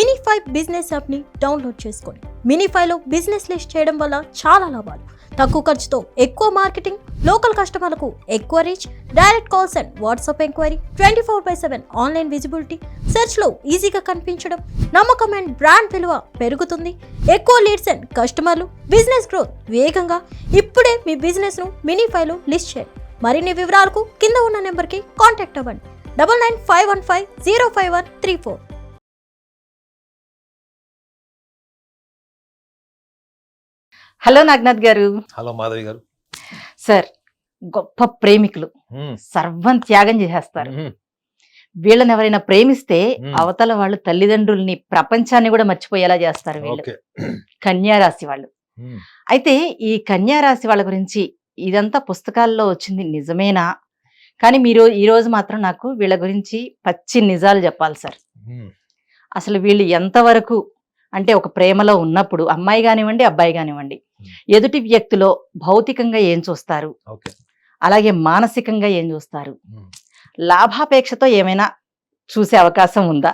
Minify business యాప్ని download చేసుకోండి. మినిఫైలో business list చేయడం వల్ల చాలా లాభాలు. తక్కువ ఖర్చుతో ఎక్కువ మార్కెటింగ్, లోకల్ కస్టమర్లకు ఎక్కువ reach, direct calls and WhatsApp enquiry, 24/7 online visibility, సెర్చ్లో ఈజీగా కనిపించడం, నమ్మకం అండ్ బ్రాండ్ విలువ పెరుగుతుంది. ఎక్కువ లీడ్స్ అండ్ కస్టమర్లు, బిజినెస్ గ్రోత్ వేగంగా. ఇప్పుడే మీ బిజినెస్ను మినిఫైలో లిస్ట్ చేయండి. మరిన్ని వివరాలకు కింద ఉన్న నెంబర్కి కాంటాక్ట్ అవ్వండి. 9951505134. హలో నాగనాథ్ గారు. హలో మాధవి గారు. సార్, గొప్ప ప్రేమికులు సర్వం త్యాగం చేసేస్తారు. వీళ్ళని ఎవరైనా ప్రేమిస్తే అవతల వాళ్ళు తల్లిదండ్రుల్ని, ప్రపంచాన్ని కూడా మర్చిపోయేలా చేస్తారు వీళ్ళు. కన్యా రాశి వాళ్ళు. అయితే ఈ కన్యా రాశి వాళ్ళ గురించి ఇదంతా పుస్తకాల్లో వచ్చింది నిజమేనా? కానీ మీరు ఈ రోజు మాత్రం నాకు వీళ్ళ గురించి పచ్చి నిజాలు చెప్పాలి సార్. అసలు వీళ్ళు ఎంతవరకు అంటే ఒక ప్రేమలో ఉన్నప్పుడు అమ్మాయి కానివ్వండి, అబ్బాయి కానివ్వండి, ఎదుటి వ్యక్తిలో భౌతికంగా ఏం చూస్తారు, అలాగే మానసికంగా ఏం చూస్తారు, లాభాపేక్షతో ఏమైనా చూసే అవకాశం ఉందా?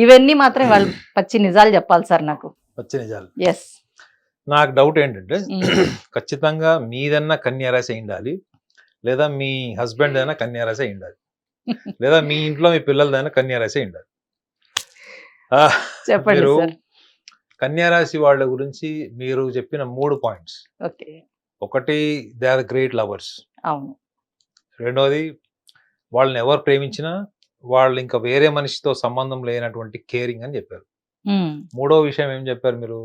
ఇవన్నీ మాత్రం వాళ్ళు పచ్చి నిజాలు చెప్పాలి సార్ నాకు. పచ్చి నిజాలు. ఎస్. నాకు డౌట్ ఏంటంటే ఖచ్చితంగా మీదన్నా కన్యా రాశి అయి ఉండాలి, లేదా మీ హస్బెండ్ అయినా కన్యా రాశి అయి ఉండాలి, లేదా మీ ఇంట్లో మీ పిల్లలదైనా కన్యా రాశి అయి ఉండాలి. చెప్పండి మీరు సార్. కన్యా రాశి వాళ్ళ గురించి మీరు చెప్పిన 3 పాయింట్స్. ఒకటి, దే ఆర్ గ్రేట్ లవర్స్. అవును. రెండోది, వాళ్ళని ఎవరు ప్రేమించినా వాళ్ళు ఇంకా వేరే మనిషితో సంబంధం లేనటువంటి కేరింగ్ అని చెప్పారు. మూడో విషయం ఏం చెప్పారు మీరు?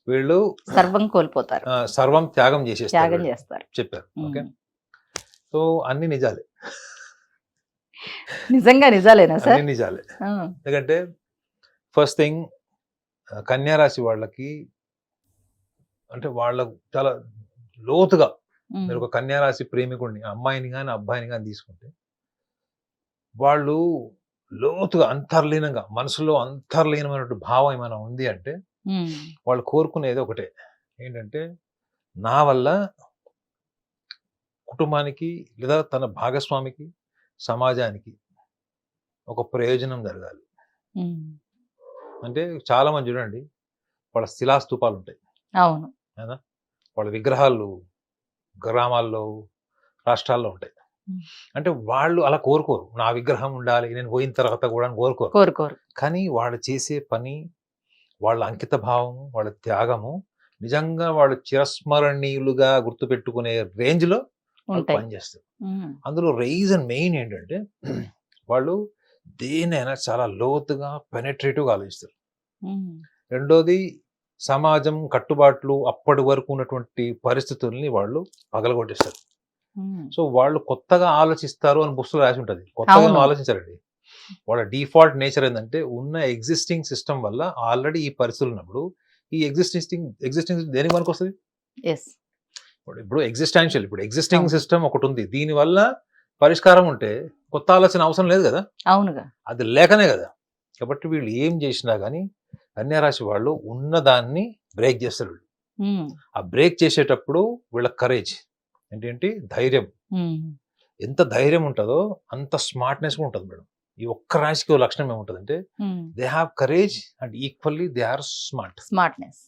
వీళ్ళు సర్వం కోల్పోతారు, సర్వం త్యాగం త్యాగం చేసేస్తారు చేస్తారు చెప్పారు. ఓకే, సో అన్ని నిజాలే. నిజంగా నిజాలేనా సార్? అన్ని నిజాలే. ఎందుకంటే ఫస్ట్ థింగ్, కన్యా రాశి వాళ్ళకి అంటే వాళ్ళకు చాలా లోతుగా, మీరు ఒక కన్యా రాశి ప్రేమికుడిని, అమ్మాయిని కానీ అబ్బాయిని కానీ తీసుకుంటే వాళ్ళు లోతుగా అంతర్లీనంగా, మనసులో అంతర్లీనమైనటువంటి భావం ఏమైనా ఉంది అంటే వాళ్ళు కోరుకునేది ఒకటే, ఏంటంటే నా వల్ల కుటుంబానికి లేదా తన భాగస్వామికి, సమాజానికి ఒక ప్రయోజనం జరగాలి. అంటే చాలా మంది చూడండి, వాళ్ళ శిలాస్తూపాలు ఉంటాయి. అవును. కదా, వాళ్ళ విగ్రహాలు గ్రామాల్లో, రాష్ట్రాల్లో ఉంటాయి. అంటే వాళ్ళు అలా కోరుకోరు, నా విగ్రహం ఉండాలి నేను పోయిన తర్వాత కూడా కోరుకోరు. కానీ వాళ్ళు చేసే పని, వాళ్ళ అంకిత భావము, వాళ్ళ త్యాగము నిజంగా వాళ్ళు చిరస్మరణీయులుగా గుర్తుపెట్టుకునే రేంజ్లో పనిచేస్తారు. అందులో రీజన్ మెయిన్ ఏంటంటే వాళ్ళు దేనైనా చాలా లోతుగా పెనట్రేటివ్గా ఆలోచిస్తారు. రెండోది, సమాజం కట్టుబాట్లు, అప్పటి వరకు ఉన్నటువంటి పరిస్థితుల్ని వాళ్ళు పగలగొట్టేస్తారు. సో వాళ్ళు కొత్తగా ఆలోచిస్తారు అని పుస్తకం రాసి ఉంటుంది. కొత్తగా ఆలోచించారండి. వాళ్ళ డిఫాల్ట్ నేచర్ ఏంటంటే ఉన్న ఎగ్జిస్టింగ్ సిస్టమ్ వల్ల ఆల్రెడీ ఈ పరిస్థితులు ఉన్నప్పుడు ఈ ఎగ్జిస్టింగ్ దేనికి మనకు వస్తుంది? ఇప్పుడు ఎగ్జిస్టింగ్ సిస్టమ్ ఒకటి ఉంది, దీని వల్ల పరిష్కారం ఉంటే కొత్త ఆలోచన అవసరం లేదు కదా. అవునుగా, అది లేకనే కదా. కాబట్టి వీళ్ళు ఏం చేసినా కానీ కన్యా రాశి వాళ్ళు ఉన్నదాన్ని బ్రేక్ చేస్తారు. ఆ బ్రేక్ చేసేటప్పుడు వీళ్ళ కరేజ్ ఏంటంటే ధైర్యం. ఎంత ధైర్యం ఉంటుందో అంత స్మార్ట్నెస్ కూడా ఉంటుంది మేడం. ఈ ఒక్క రాశికి లక్షణం ఏముంటుందంటే they have courage and equally they are smartness.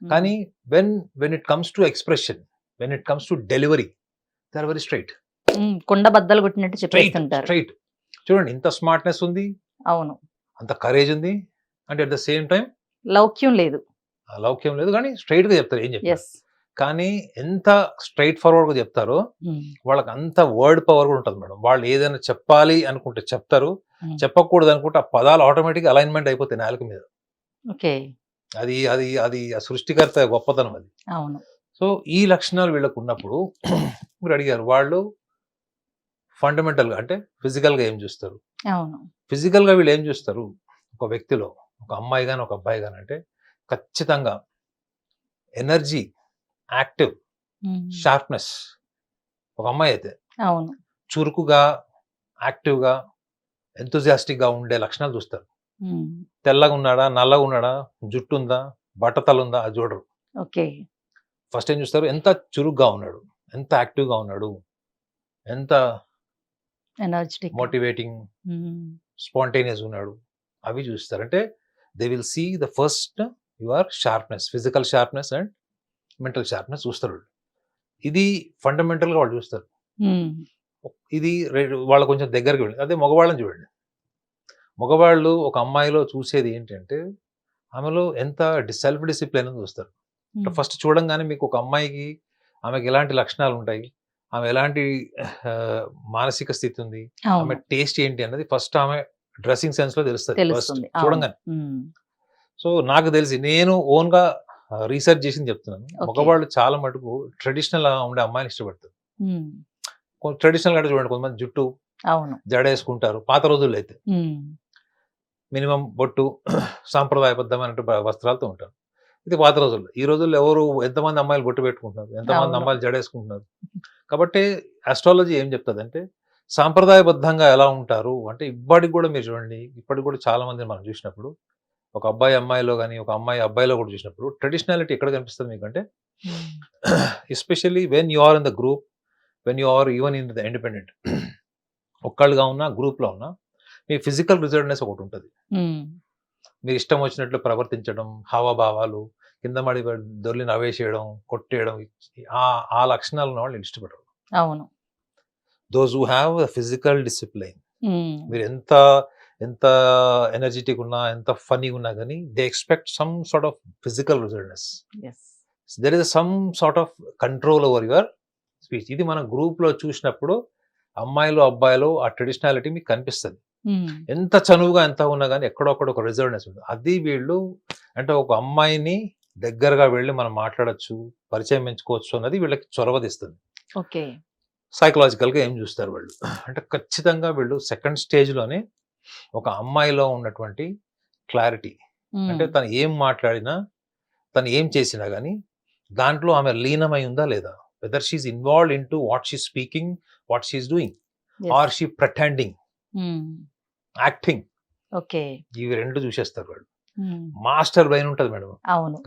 కానీ when it comes to expression, when it comes to delivery, they are very straight. కుండ బద్దలు కొట్టినట్టు చెప్పేస్తుంటారు. స్ట్రైట్. చూడండి, ఇంత స్మార్ట్నెస్ ఉంది, అవును, అంత కరేజ్ ఉంది, అంటే అట్ ద సేమ్ టైం లౌక్యం లేదు కానీ స్ట్రైట్ గా చెప్తారు ఏం చెప్తారు. కానీ ఎంత స్ట్రైట్ ఫార్వర్డ్ గా చెప్తారో వాళ్ళకి అంత వర్డ్ పవర్ కూడా ఉంటుంది మేడం. వాళ్ళు ఏదైనా చెప్పాలి అనుకుంటే చెప్తారు, చెప్పకూడదు అనుకుంటే ఆ పదాలు ఆటోమేటిక్ అలైన్మెంట్ అయిపోతాయి నాలుక మీద. అది అది అది ఆ సృష్టికర్త గొప్పతనం అది. అవును. సో ఈ లక్షణాలు వీళ్ళకు ఉన్నప్పుడు మీరు అడిగారు, వాళ్ళు ఫండమెంటల్ గా అంటే ఫిజికల్ గా ఏం చూస్తారు? ఫిజికల్ గా వీళ్ళు ఏం చూస్తారు ఒక వ్యక్తిలో, ఒక అమ్మాయి గాని ఒక అబ్బాయి గాని అంటే ఖచ్చితంగా ఎనర్జీ, యాక్టివ్, షార్ప్నెస్. ఒక అమ్మాయి అయితే చురుకుగా, యాక్టివ్గా, ఎంతూజియాస్టిక్గా ఉండే లక్షణాలు చూస్తారు. తెల్లగా ఉన్నాడా, నల్లగా ఉన్నాడా, జుట్టు ఉందా, బట్టతలు ఉందా, అది చూడరు. ఫస్ట్ ఏం చూస్తారు? ఎంత చురుగ్గా ఉన్నాడు, ఎంత యాక్టివ్గా ఉన్నాడు, ఎంత మోటివేటింగ్, స్పాంటేనియస్ ఉన్నాడు, అవి చూస్తారు. అంటే they will see the first your sharpness, physical sharpness and mental sharpness చూస్తారు వాళ్ళు. ఇది ఫండమెంటల్గా వాళ్ళు చూస్తారు. ఇది వాళ్ళ కొంచెం దగ్గరికి వెళ్ళి, అదే మగవాళ్ళని చూడండి. మగవాళ్ళు ఒక అమ్మాయిలో చూసేది ఏంటంటే ఆమెలో ఎంత సెల్ఫ్ డిసిప్లిన్ అని చూస్తారు. ఫస్ట్ చూడంగానే మీకు ఒక అమ్మాయికి ఆమెకి ఎలాంటి లక్షణాలు ఉంటాయి, ఆమె ఎలాంటి మానసిక స్థితి ఉంది, ఆమె టేస్ట్ ఏంటి అన్నది ఫస్ట్ ఆమె డ్రెస్సింగ్ సెన్స్ లో తెలుస్తుంది ఫస్ట్ చూడంగానే. సో నాకు తెలిసి నేను ఓన్ గా రీసెర్చ్ చేసింది చెప్తున్నాను. మగవాళ్ళు చాలా మటుకు ట్రెడిషనల్ ఉండే అమ్మాయిని ఇష్టపడతారు. ట్రెడిషనల్ అంటే చూడండి, కొంతమంది జుట్టు జడ వేసుకుంటారు పాత రోజుల్లో అయితే, మినిమం బొట్టు సాంప్రదాయబద్ధమైన వస్త్రాలతో ఉంటారు. ఇది పాత రోజుల్లో. ఈ రోజుల్లో ఎవరు ఎంతమంది అమ్మాయిలు బొట్టు పెట్టుకుంటున్నారు, ఎంతమంది అమ్మాయిలు జడేసుకుంటున్నారు. కాబట్టి ఆస్ట్రాలజీ ఏం చెప్తుంది అంటే సాంప్రదాయబద్ధంగా ఎలా ఉంటారు అంటే, ఇప్పటికి కూడా మీరు చూడండి, ఇప్పటికి కూడా చాలా మంది మనం చూసినప్పుడు ఒక అబ్బాయి అమ్మాయిలో కానీ ఒక అమ్మాయి అబ్బాయిలో కూడా చూసినప్పుడు ట్రెడిషనాలిటీ ఎక్కడ కనిపిస్తుంది మీకంటే, especially when you are in the group, when you are even in the independent, ఒక్కళ్ళుగా ఉన్నా గ్రూప్లో ఉన్నా మీ ఫిజికల్ రిజర్వ్నెస్ ఒకటి ఉంటుంది. మీరు ఇష్టం వచ్చినట్లు ప్రవర్తించడం, హావభావాలు, కింద మడి దొర్లి నవ్వేసేయడం, కొట్టేయడం, ఆ లక్షణాలు ఉన్న వాళ్ళు ఇష్టపడరు. అవును. Those who have physical discipline, మీరు ఎంత ఎంత ఎనర్జెటిక్ ఉన్నా, ఎంత ఫనీగా ఉన్నా కానీ they expect some sort of physical reserveness. There is some sort of control over your speech. ఇది మన గ్రూప్ లో చూసినప్పుడు అమ్మాయిలు అబ్బాయిలు ఆ ట్రెడిషనాలిటీ మీకు కనిపిస్తుంది. ఎంత చనువుగా ఎంత ఉన్నా కానీ ఎక్కడొక్కడ ఒక రిజర్వ్నెస్ ఉంటుంది. అది వీళ్ళు అంటే ఒక అమ్మాయిని దగ్గరగా వెళ్ళి మనం మాట్లాడచ్చు, పరిచయం పెంచుకోవచ్చు అన్నది వీళ్ళకి చొరవదిస్తుంది. సైకలాజికల్ గా ఏం చూస్తారు వాళ్ళు అంటే, ఖచ్చితంగా వీళ్ళు సెకండ్ స్టేజ్ లోనే ఒక అమ్మాయిలో ఉన్నటువంటి క్లారిటీ, అంటే తను ఏం మాట్లాడినా, తను ఏం చేసినా కానీ దాంట్లో ఆమె లీనమై ఉందా లేదా, whether she's involved into what she speaking, what she's doing, or she pretending, acting. ఇవి రెండు చూసేస్తారు వాళ్ళు. మాస్టర్ బ్రెయిన్ ఉంటుంది మేడం.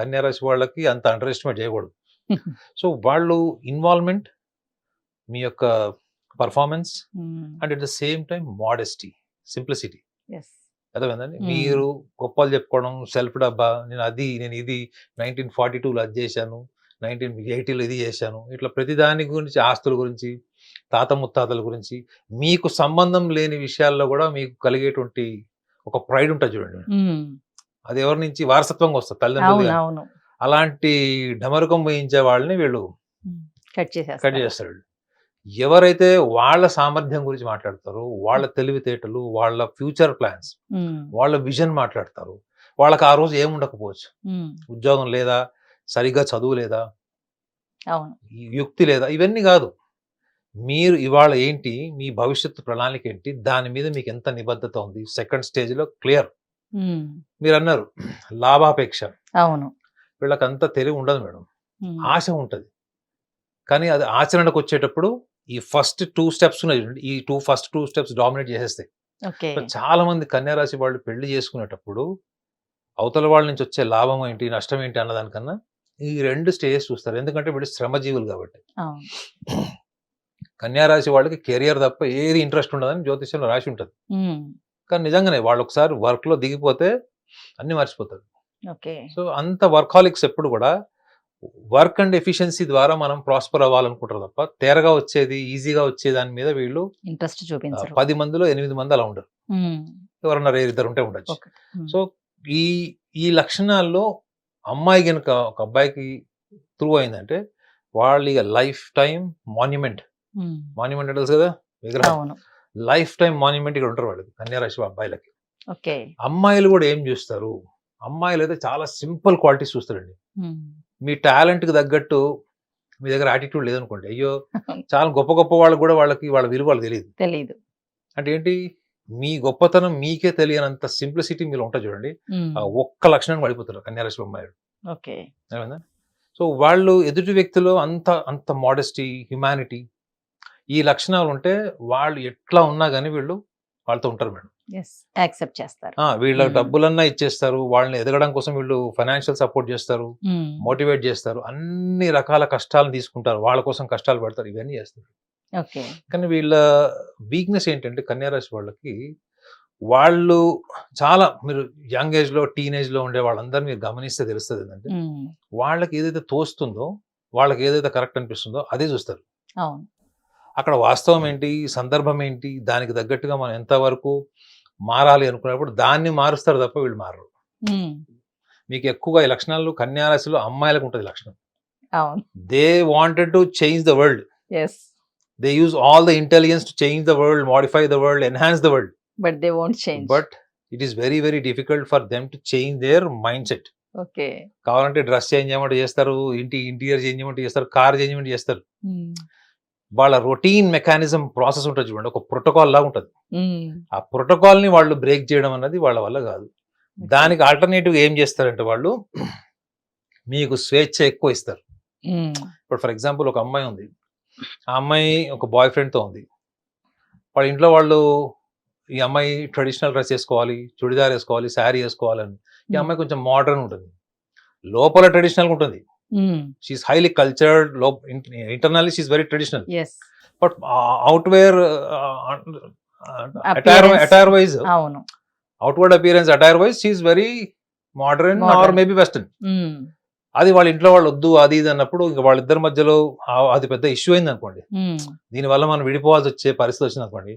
కన్యా రాశి వాళ్ళకి అంత అండర్ ఎస్టిమేట్ చేయకూడదు. సో వాళ్ళు ఇన్వాల్వ్మెంట్, మీ యొక్క performance and at the same time modesty, simplicity. అర్థమైందండి. మీరు గొప్పలు చెప్పుకోవడం, సెల్ఫ్ డబ్బా, నేను ఇది 1942లో అది చేశాను, 1980లో ఇది చేశాను, ఇట్లా ప్రతిదాని గురించి, ఆస్తుల గురించి, తాత ముత్తాతల గురించి, మీకు సంబంధం లేని విషయాల్లో కూడా మీకు కలిగేటువంటి ఒక ప్రైడ్ ఉంటుంది చూడండి. అది ఎవరి నుంచి వారసత్వంగా వస్తుంది, తల్లిదండ్రులు. అలాంటి డమరుకం వహించే వాళ్ళని వీళ్ళు కట్ చేస్తారు. ఎవరైతే వాళ్ళ సామర్థ్యం గురించి మాట్లాడతారో, వాళ్ళ తెలివితేటలు, వాళ్ళ ఫ్యూచర్ ప్లాన్స్, వాళ్ళ విజన్ మాట్లాడతారు, వాళ్ళకి ఆ రోజు ఏముండకపోవచ్చు, ఉద్యోగం లేదా, సరిగ్గా చదువు లేదా, యుక్తి లేదా, ఇవన్నీ కాదు. మీరు ఇవాళ ఏంటి, మీ భవిష్యత్తు ప్రణాళిక ఏంటి, దాని మీద మీకు ఎంత నిబద్ధత ఉంది, సెకండ్ స్టేజ్ లో క్లియర్. మీరు అన్నారు లాభాపేక్ష, వీళ్ళకంత తెలివి ఉండదు మేడం, ఆశ ఉంటది. కానీ అది ఆచరణకు వచ్చేటప్పుడు ఈ ఫస్ట్ 2 స్టెప్స్ ఉన్నాయి, ఈ ఫస్ట్ 2 స్టెప్స్ డామినేట్ చేసేస్తాయి. చాలా మంది కన్యా రాశి వాళ్ళు పెళ్లి చేసుకునేటప్పుడు అవతల వాళ్ళ నుంచి వచ్చే లాభం ఏంటి, నష్టం ఏంటి అన్నదానికన్నా ఈ 2 స్టేజెస్ చూస్తారు. ఎందుకంటే వీళ్ళు శ్రమజీవులు కాబట్టి. కన్యా రాశి వాళ్ళకి కెరియర్ తప్ప ఏది ఇంట్రెస్ట్ ఉండదని జ్యోతిష్యంలో రాసి ఉంటుంది. కానీ నిజంగానే వాళ్ళు ఒకసారి వర్క్ లో దిగిపోతే అన్ని మర్చిపోతారు. సో అంత వర్కాలిక్స్ ఎప్పుడు కూడా వర్క్ అండ్ ఎఫిషియన్సీ ద్వారా మనం ప్రాస్పర్ అవ్వాలనుకుంటారు తప్ప తేరగా వచ్చేది, ఈజీగా వచ్చే దాని మీద వీళ్ళు ఇంట్రెస్ట్ చూపించారు. 10 మందిలో 8 మంది అలా ఉండరు, ఎవరన్నా 2 ఉంటే ఉండొచ్చు. సో ఈ లక్షణాల్లో అమ్మాయి కనుక ఒక అబ్బాయికి త్రూ అయిందంటే వాళ్ళు ఇక లైఫ్ టైం మాన్యుమెంట్ తెలుసు కదా, విగ్రహం, లైఫ్ టైం మాన్యుమెంట్ ఇక్కడ ఉంటారు వాళ్ళకి, కన్యా రాశి అబ్బాయిలకి. అమ్మాయిలు కూడా ఏం చూస్తారు, అమ్మాయిలు అయితే చాలా సింపుల్ క్వాలిటీస్ చూస్తారండి. మీ టాలెంట్ కి తగ్గట్టు మీ దగ్గర యాటిట్యూడ్ లేదనుకోండి, అయ్యో చాలా గొప్ప గొప్ప వాళ్ళకి కూడా వాళ్ళకి వాళ్ళ విలువ వాళ్ళకి తెలియదు. అంటే ఏంటి, మీ గొప్పతనం మీకే తెలియనంత సింప్లిసిటీ మీరు ఉంటుంది చూడండి, ఒక్క లక్షణాన్ని పడిపోతారు కన్యారాశి అమ్మాయిలు. సో వాళ్ళు ఎదుటి వ్యక్తిలో అంత మోడెస్టీ, హ్యుమానిటీ, ఈ లక్షణాలు ఉంటే వాళ్ళు ఎట్లా ఉన్నా కానీ వీళ్ళు వాళ్ళతో ఉంటారు మేడం. యాక్సెప్ట్ చేస్తారు. వీళ్ళ డబ్బులన్నా ఇచ్చేస్తారు, వాళ్ళని ఎదగడం కోసం వీళ్ళు ఫైనాన్షియల్ సపోర్ట్ చేస్తారు, మోటివేట్ చేస్తారు, అన్ని రకాల కష్టాలను తీసుకుంటారు, వాళ్ళ కోసం కష్టాలు పడతారు, ఇవన్నీ చేస్తారు. కానీ వీళ్ళ వీక్నెస్ ఏంటంటే కన్యా రాశి వాళ్ళకి వాళ్ళు చాలా మీరు యంగ్ ఏజ్ లో టీనేజ్ లో ఉండే వాళ్ళందరూ మీరు గమనిస్తే తెలుస్తుంది ఏంటంటే వాళ్ళకి ఏదైతే తోస్తుందో, వాళ్ళకి ఏదైతే కరెక్ట్ అనిపిస్తుందో అదే చూస్తారు. అవును. అక్కడ వాస్తవం ఏంటి, సందర్భం ఏంటి, దానికి తగ్గట్టుగా మనం ఎంతవరకు మారాలి అనుకున్నప్పుడు దాన్ని మారుస్తారు తప్ప వీళ్ళు మారరు. మీకు ఎక్కువగా ఈ లక్షణాలు కన్యా రాశిలో అమ్మాయిలకు ఉంటుంది లక్షణం. అవును. They wanted to change the world. Yes. They use all the intelligence to change the world, modify the world, enhance the world. But they won't change. But it is very, very difficult for them to change their mindset. Okay. కావాలంటే dress change చేయమంటే చేస్తారు, interior change చేయమంటే చేస్తారు, car change చేయమంటే చేస్తారు. వాళ్ళ routine mechanism process ఉంటుంది చూడండి, ఒక ప్రోటోకాల్ లాగా ఉంటుంది. ఆ ప్రోటోకాల్ ని వాళ్ళు బ్రేక్ చేయడం అన్నది వాళ్ళ వల్ల కాదు. దానికి ఆల్టర్నేటివ్ ఏం చేస్తారంటే వాళ్ళు మీకు స్వేచ్ఛ ఎక్కువ ఇస్తారు. ఇప్పుడు ఫర్ ఎగ్జాంపుల్ ఒక అమ్మాయి ఉంది, ఆ అమ్మాయి ఒక బాయ్ ఫ్రెండ్తో ఉంది. వాళ్ళ ఇంట్లో వాళ్ళు ఈ అమ్మాయి ట్రెడిషనల్ డ్రెస్ వేసుకోవాలి, చుడిదార్ వేసుకోవాలి, శారీ వేసుకోవాలని. ఈ అమ్మాయి కొంచెం మోడర్న్ ఉంటుంది, లోపల ట్రెడిషనల్ ఉంటుంది. She's highly cultured, internally she's very traditional. But outwear attire wise, outward appearance attire wise she's very modern or maybe western. అది వాళ్ళ ఇంట్లో వాళ్ళు వద్దు అది ఇది అన్నప్పుడు ఇంకా వాళ్ళిద్దరి మధ్యలో అది పెద్ద ఇష్యూ అయింది అనుకోండి, దీనివల్ల మనం విడిపోవాల్సి వచ్చే పరిస్థితి వచ్చింది అనుకోండి,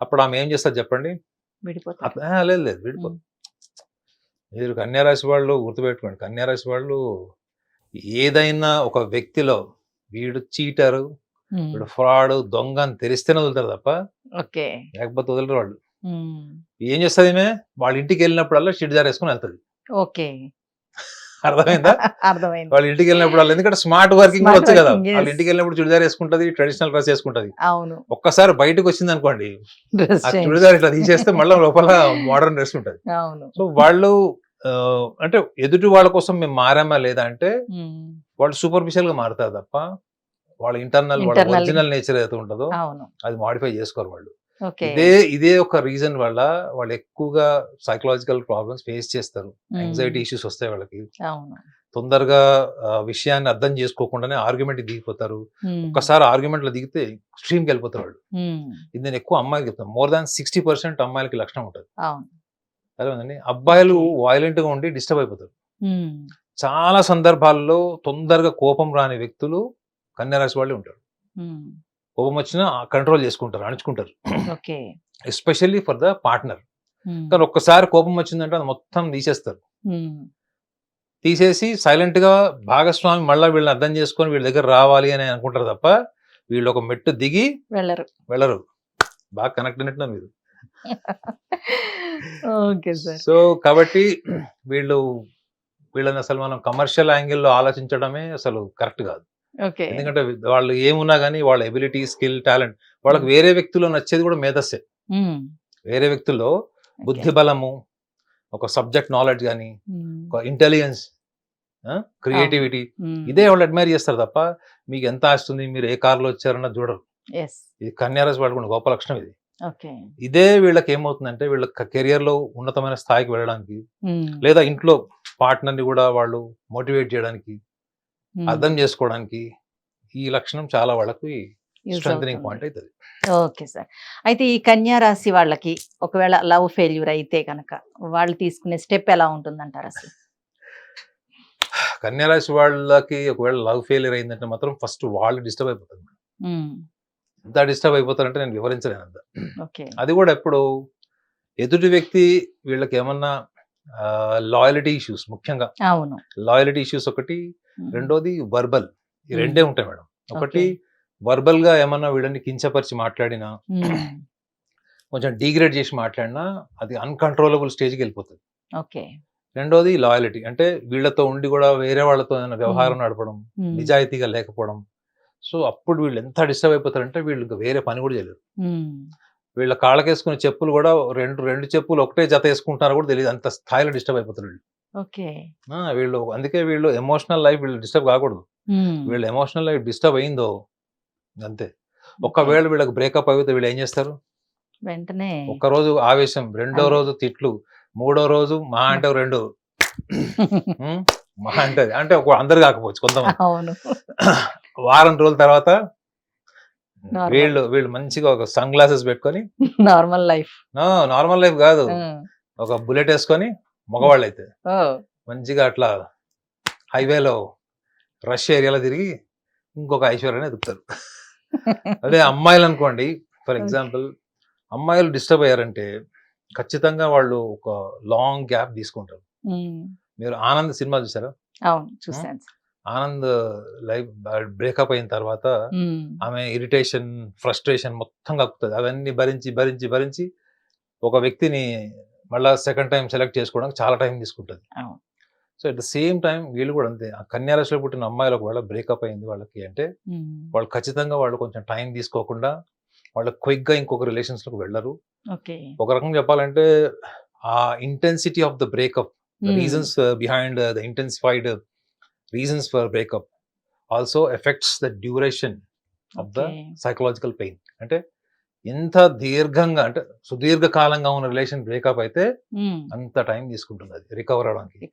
అప్పుడు ఆమె ఏం చేస్తారు చెప్పండి? లేదు లేదు విడిపోదు. మీరు కన్యా రాశి వాళ్ళు గుర్తుపెట్టుకోండి, కన్యా రాశి వాళ్ళు ఏదైనా ఒక వ్యక్తిలో వీడు చీటరు, వీడు ఫ్రాడ్, దొంగ అని తెలిస్తేనే వదులుతారు తప్ప లేకపోతే వదలరు వాళ్ళు. ఏం చేస్తుంది ఈమె? వాళ్ళ ఇంటికి వెళ్ళినప్పుడల్లా షిడ్జార్ వేసుకుని వెళ్తుంది. అర్థమైందా? వాళ్ళ ఇంటికి వెళ్ళినప్పుడు, ఎందుకంటే స్మార్ట్ వర్కింగ్ వచ్చు కదా, వాళ్ళ ఇంటికి వెళ్ళినప్పుడు చుడిదార్ వేసుకుంటది, ట్రెడిషనల్ డ్రెస్ వేసుకుంటది. ఒక్కసారి బయటకు వచ్చింది అనుకోండి, ఆ చుడిదార్ ఇట్లా తీసేస్తే మళ్ళీ లోపల మోడర్న్ డ్రెస్ ఉంటది. సో వాళ్ళు అంటే ఎదుటి వాళ్ళ కోసం మేము మారామా లేదా అంటే వాళ్ళు సూపర్ఫిషియల్ గా మారుతారు తప్ప వాళ్ళ ఇంటర్నల్, వాళ్ళ ఒరిజినల్ నేచర్ ఏదైతే ఉంటుందో అది మాడిఫై చేసుకోరు వాళ్ళు. ఇదే ఒక రీజన్ వల్ల వాళ్ళు ఎక్కువగా సైకలాజికల్ ప్రాబ్లమ్స్ ఫేస్ చేస్తారు, యాంగ్జైటీ ఇష్యూస్ వస్తాయి వాళ్ళకి. తొందరగా విషయాన్ని అర్థం చేసుకోకుండానే ఆర్గ్యుమెంట్ దిగిపోతారు. ఒక్కసారి ఆర్గ్యుమెంట్ లో దిగితే ఎక్స్ట్రీమ్కి వెళ్ళిపోతారు వాళ్ళు. ఇది నేను ఎక్కువ అమ్మాయిలకి చెప్తాను, మోర్ దాన్ 60% అమ్మాయిలకి లక్షణం ఉంటుంది. అదేండి, అబ్బాయిలు వైలెంట్ గా ఉండి డిస్టర్బ్ అయిపోతారు. చాలా సందర్భాల్లో తొందరగా కోపం రాని వ్యక్తులు కన్యా రాశి వాళ్ళే ఉంటారు. కోపం వచ్చినా కంట్రోల్ చేసుకుంటారు, అణుచుకుంటారు, ఎస్పెషల్లీ ఫర్ ద పార్ట్నర్. కానీ ఒక్కసారి కోపం వచ్చిందంటే అది మొత్తం తీసేస్తారు. తీసేసి సైలెంట్ గా భాగస్వామి మళ్ళీ వీళ్ళని అర్థం చేసుకొని వీళ్ళ దగ్గర రావాలి అని అనుకుంటారు తప్ప వీళ్ళు ఒక మెట్టు దిగి వెళ్ళరు. బాగా కనెక్ట్ అయినట్టు మీరు. సో కాబట్టి వీళ్ళని అసలు మనం కమర్షియల్ యాంగిల్లో ఆలోచించడమే అసలు కరెక్ట్ కాదు. ఎందుకంటే వాళ్ళు ఏమున్నా కానీ వాళ్ళ ఎబిలిటీ, స్కిల్, టాలెంట్ వాళ్ళకి వేరే వ్యక్తుల్లో నచ్చేది కూడా మేధస్సే. వేరే వ్యక్తుల్లో బుద్ధి బలము, ఒక సబ్జెక్ట్ నాలెడ్జ్ కానీ, ఒక ఇంటెలిజెన్స్, క్రియేటివిటీ, ఇదే వాళ్ళు అడ్మైర్ చేస్తారు తప్ప మీకు ఎంత ఆస్తుంది, మీరు ఏ కార్లో వచ్చారన్న చూడరు. ఇది కన్యా రాశి వాళ్ళకు గొప్ప లక్షణం ఇది. ఇదే వీళ్ళకి ఏమవుతుందంటే వీళ్ళ కెరియర్ లో ఉన్నతమైన స్థాయికి వెళ్ళడానికి, లేదా ఇంట్లో పార్ట్నర్ ని కూడా వాళ్ళు మోటివేట్ చేయడానికి, అర్థం చేసుకోవడానికి ఈ లక్షణం చాలా వాళ్ళకి స్ట్రెంథనింగ్ పాయింట్ అవుతుంది. Okay sir. అయితే ఈ కన్యా రాశి వాళ్ళకి ఒకవేళ లవ్ ఫెయిల్యూర్ అయితే కనుక వాళ్ళు తీసుకునే స్టెప్ ఎలా ఉంటుందంటారు అసలు? కన్యా రాశి వాళ్ళకి ఒకవేళ లవ్ ఫెయిల్యూర్ అయిందంటే మాత్రం ఫస్ట్ వాళ్ళు డిస్టర్బ్ అయిపోతారు. ఎంత డిస్టర్బ్ అయిపోతారంటే నేను వివరించలేను అంత. అది కూడా ఎప్పుడు ఎదుటి వ్యక్తి వీళ్ళకి ఏమన్నా లాయల్టీ ఇష్యూస్, ముఖ్యంగా లాయల్టీ ఇష్యూస్ ఒకటి, రెండోది వర్బల్, ఈ రెండే ఉంటాయి మేడం. ఒకటి వర్బల్ గా ఏమన్నా వీళ్ళని కించపరిచి మాట్లాడినా, కొంచెం డిగ్రేడ్ చేసి మాట్లాడినా అది అన్కంట్రోలబుల్ స్టేజ్కి వెళ్ళిపోతుంది. రెండోది లాయల్టీ, అంటే వీళ్ళతో ఉండి కూడా వేరే వాళ్ళతో ఏమైనా వ్యవహారం నడపడం, నిజాయితీగా లేకపోవడం. సో అప్పుడు వీళ్ళు ఎంత డిస్టర్బ్ అయిపోతారంటే వీళ్ళు ఇంకా వేరే పని కూడా చేయలేరు. వీళ్ళ కాళ్ళకేసుకునే చెప్పులు కూడా రెండు చెప్పులు ఒకటే జత వేసుకుంటారో కూడా తెలియదు, అంత స్థాయిలో డిస్టర్బ్ అయిపోతారు వీళ్ళు. వీళ్ళు అందుకే వీళ్ళు ఎమోషనల్ లైఫ్ వీళ్ళు డిస్టర్బ్ కాకూడదు. వీళ్ళ ఎమోషనల్ లైఫ్ డిస్టర్బ్ అయిందో అంతే. ఒకవేళ వీళ్ళకి బ్రేకప్ అయితే వీళ్ళు ఏం చేస్తారు? వెంటనే ఒక్క రోజు ఆవేశం, రెండో రోజు తిట్లు, మూడో రోజు మహా అంటే రెండు మహా అంటే అందరు కాకపోవచ్చు కొంతమంది. వారం రోజుల తర్వాత Normal. వీళ్ళు మంచిగా ఒక సన్ గ్లాసెస్ పెట్టుకొని, నార్మల్ లైఫ్. నార్మల్ లైఫ్ కాదు, ఒక బుల్లెట్ వేసుకొని మగవాళ్ళు అయితే మంచిగా అట్లా హైవేలో రష్ ఏరియాలో తిరిగి ఇంకొక ఐశ్వర్యాన్ని ఎదుగుతారు. అదే అమ్మాయిలు అనుకోండి, ఫర్ ఎగ్జాంపుల్ అమ్మాయిలు డిస్టర్బ్ అయ్యారంటే ఖచ్చితంగా వాళ్ళు ఒక లాంగ్ గ్యాప్ తీసుకుంటారు. మీరు ఆనంద్ సినిమా చూసారా? అవును, చూసాను. ఆనంద్ లైఫ్ బ్రేకప్ అయిన తర్వాత ఆమె ఇరిటేషన్, ఫ్రస్ట్రేషన్ మొత్తం కక్కుతుంది. అవన్నీ భరించి భరించి భరించి ఒక వ్యక్తిని మళ్ళా సెకండ్ టైం సెలెక్ట్ చేసుకోవడానికి చాలా టైం తీసుకుంటుంది. So at the same time వీళ్ళు కూడా అంతే. ఆ కన్యా రాశిలో పుట్టిన అమ్మాయిలకు ఒకవేళ బ్రేకప్ అయింది వాళ్ళకి అంటే వాళ్ళు ఖచ్చితంగా వాళ్ళు కొంచెం టైం తీసుకోకుండా వాళ్ళు క్విక్ గా ఇంకొక రిలేషన్స్ లోకి వెళ్ళరు. ఒక రకంగా చెప్పాలంటే ఆ intensity of the breakup, reasons behind the intensified reasons for breakup also affects the duration of the psychological pain. అంటే ఎంత దీర్ఘంగా అంటే సుదీర్ఘకాలంగా ఉన్న రిలేషన్ బ్రేకప్ అయితే అంత టైం తీసుకుంటుంది అది రికవర్ అవడానికి.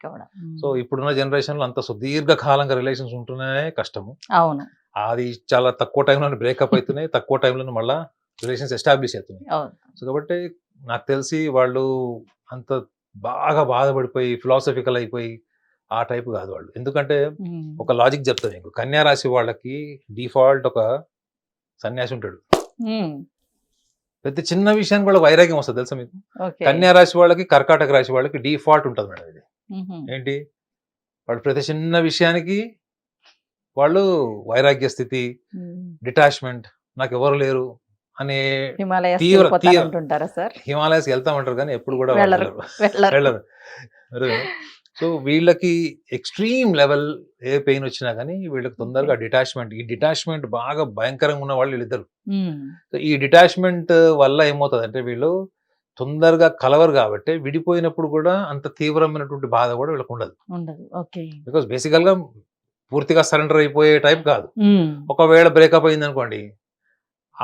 సో ఇప్పుడున్న జనరేషన్ లో అంత సుదీర్ఘకాలంగా రిలేషన్స్ ఉంటున్నాయి కష్టము. అవును, అది చాలా తక్కువ టైంలో బ్రేకప్ అవుతున్నాయి, తక్కువ టైంలో మళ్ళా రిలేషన్స్ ఎస్టాబ్లిష్ అవుతున్నాయి. సో కాబట్టి నాకు తెలిసి వాళ్ళు అంత బాగా బాధపడిపోయి ఫిలాసఫికల్ అయిపోయి ఆ టైప్ కాదు వాళ్ళు. ఎందుకంటే ఒక లాజిక్ చెప్తాను మీకు. కన్యా రాశి వాళ్ళకి డిఫాల్ట్ ఒక సన్యాసి ఉంటాడు. ప్రతి చిన్న విషయానికి వాళ్ళకి వైరాగ్యం వస్తుంది తెలుసా మీకు? కన్యా రాశి వాళ్ళకి, కర్కాటక రాశి వాళ్ళకి డిఫాల్ట్ ఉంటుంది మేడం. ఇది ఏంటి? వాళ్ళు ప్రతి చిన్న విషయానికి వాళ్ళు వైరాగ్య స్థితి, డిటాచ్మెంట్, నాకు ఎవరు లేరు అనే హిమాలయస్ వెళ్తామంటారు కానీ ఎప్పుడు కూడా వెళ్ళరు. సో వీళ్ళకి ఎక్స్ట్రీమ్ లెవెల్ ఏ పెయిన్ వచ్చినా కానీ వీళ్ళకి తొందరగా డిటాచ్మెంట్, ఈ డిటాచ్మెంట్ బాగా భయంకరంగా ఉన్న వాళ్ళు వీళ్ళిద్దరు. సో ఈ డిటాచ్మెంట్ వల్ల ఏమవుతుంది అంటే వీళ్ళు తొందరగా కలవరు కాబట్టి విడిపోయినప్పుడు కూడా అంత తీవ్రమైనటువంటి బాధ కూడా వీళ్ళకి ఉండదు. బికాస్ బేసికల్ గా పూర్తిగా సరెండర్ అయిపోయే టైప్ కాదు. ఒకవేళ బ్రేకప్ అయింది అనుకోండి,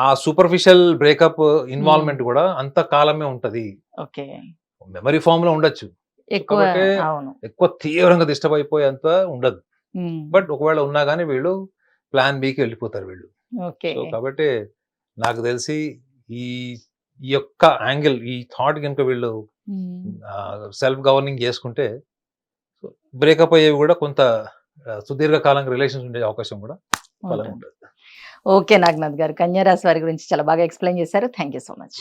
ఆ సూపర్ఫిషియల్ బ్రేకప్ ఇన్వాల్వ్మెంట్ కూడా అంత కాలమే ఉంటది. మెమరీ ఫామ్ లో ఉండొచ్చు, ఎక్కువ తీవ్రంగా డిస్టర్బ్ అయిపోయేంత ఉండదు. బట్ ఒకవేళ ఉన్నా కానీ వీళ్ళు ప్లాన్ బికి వెళ్ళిపోతారు వీళ్ళు. సో కాబట్టి నాకు తెలిసి ఈ యొక్క యాంగిల్, ఈ థాట్ కనుక వీళ్ళు సెల్ఫ్ గవర్నింగ్ చేసుకుంటే బ్రేకప్ అయ్యేవి కూడా కొంత సుదీర్ఘకాలంగా రిలేషన్స్ ఉండే అవకాశం కూడా బలంగా ఉంటుంది. ఓకే నాగనాథ్ గారు, కన్యా రాశి వారి గురించి చాలా బాగా ఎక్స్ప్లెయిన్ చేశారు. Thank you so much.